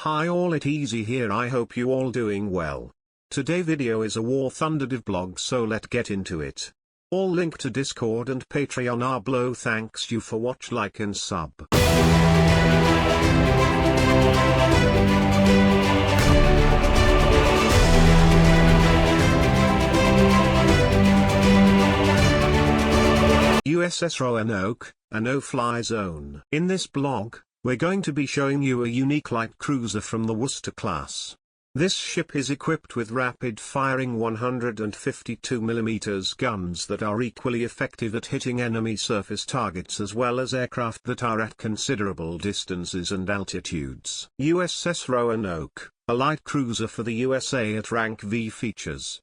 Hi all, it easy here. I hope you all doing well. Today video is a War Thunder div blog, so let's get into it. All link to Discord and Patreon are below. Thanks you for watch, like and sub. USS Roanoke, a no-fly zone. In this blog, we're going to be showing you a unique light cruiser from the Worcester class. This ship is equipped with rapid-firing 152mm guns that are equally effective at hitting enemy surface targets as well as aircraft that are at considerable distances and altitudes. USS Roanoke, a light cruiser for the USA at rank V, features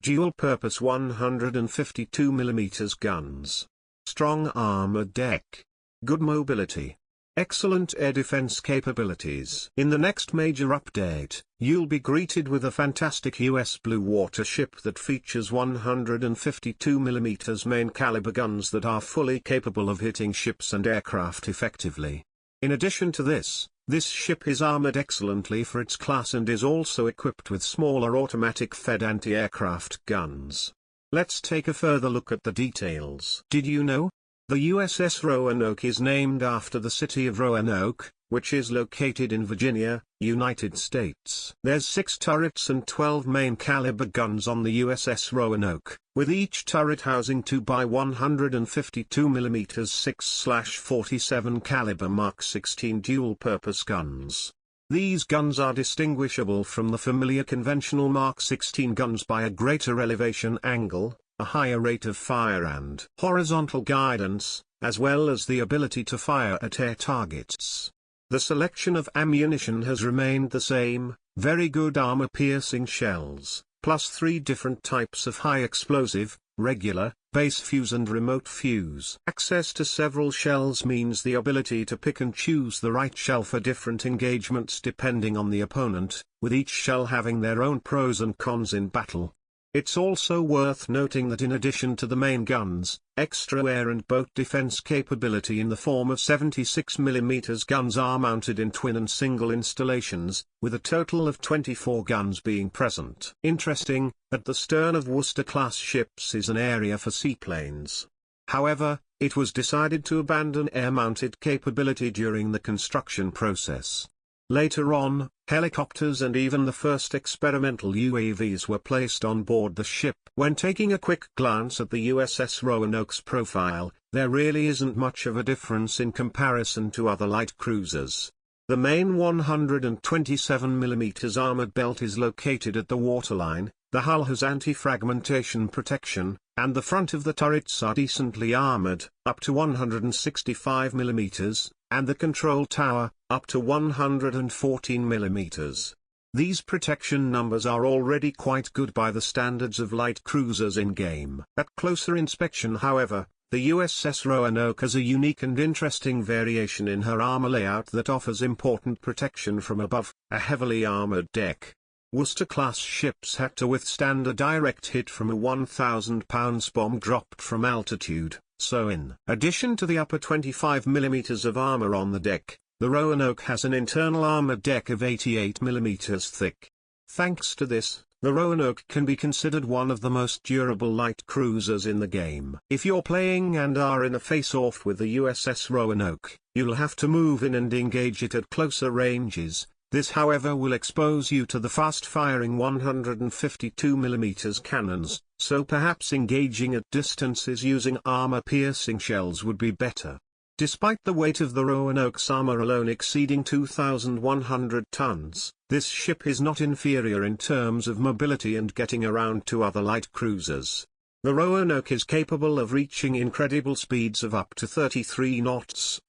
dual-purpose 152mm guns, strong armored deck, good mobility, excellent air defense capabilities. In the next major update, you'll be greeted with a fantastic US blue water ship that features 152mm main caliber guns that are fully capable of hitting ships and aircraft effectively. In addition to this ship is armored excellently for its class and is also equipped with smaller automatic-fed anti-aircraft guns. Let's take a further look at the details. Did you know? The USS Roanoke is named after the city of Roanoke, which is located in Virginia, United States. There's 6 turrets and 12 main caliber guns on the USS Roanoke, with each turret housing 2x152mm 6/47 caliber Mark 16 dual-purpose guns. These guns are distinguishable from the familiar conventional Mark 16 guns by a greater elevation angle, a higher rate of fire and horizontal guidance, as well as the ability to fire at air targets. The selection of ammunition has remained the same: very good armor-piercing shells, plus 3 different types of high-explosive, regular, base fuse and remote fuse. Access to several shells means the ability to pick and choose the right shell for different engagements depending on the opponent, with each shell having their own pros and cons in battle. It's also worth noting that in addition to the main guns, extra air and boat defense capability in the form of 76mm guns are mounted in twin and single installations, with a total of 24 guns being present. Interesting, at the stern of Worcester-class ships is an area for seaplanes. However, it was decided to abandon air-mounted capability during the construction process. Later on, helicopters and even the first experimental UAVs were placed on board the ship. When taking a quick glance at the USS Roanoke's profile, there really isn't much of a difference in comparison to other light cruisers. The main 127mm armored belt is located at the waterline, the hull has anti-fragmentation protection, and the front of the turrets are decently armored, up to 165mm, and the control tower, up to 114mm. These protection numbers are already quite good by the standards of light cruisers in-game. At closer inspection, however, the USS Roanoke has a unique and interesting variation in her armor layout that offers important protection from above, a heavily armored deck. Worcester-class ships had to withstand a direct hit from a 1,000-pound bomb dropped from altitude, so in addition to the upper 25mm of armor on the deck, the Roanoke has an internal armored deck of 88mm thick. Thanks to this, the Roanoke can be considered one of the most durable light cruisers in the game. If you're playing and are in a face-off with the USS Roanoke, you'll have to move in and engage it at closer ranges. This, however, will expose you to the fast-firing 152mm cannons, so perhaps engaging at distances using armor-piercing shells would be better. Despite the weight of the Roanoke's armor alone exceeding 2,100 tons, this ship is not inferior in terms of mobility and getting around to other light cruisers. The Roanoke is capable of reaching incredible speeds of up to 33 knots,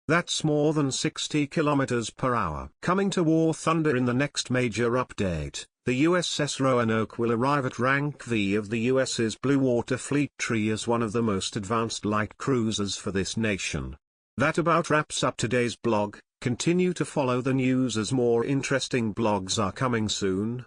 That's more than 60 km per hour. Coming to War Thunder in the next major update, the USS Roanoke will arrive at rank V of the US's Blue Water Fleet tree as one of the most advanced light cruisers for this nation. That about wraps up today's blog. Continue to follow the news as more interesting blogs are coming soon.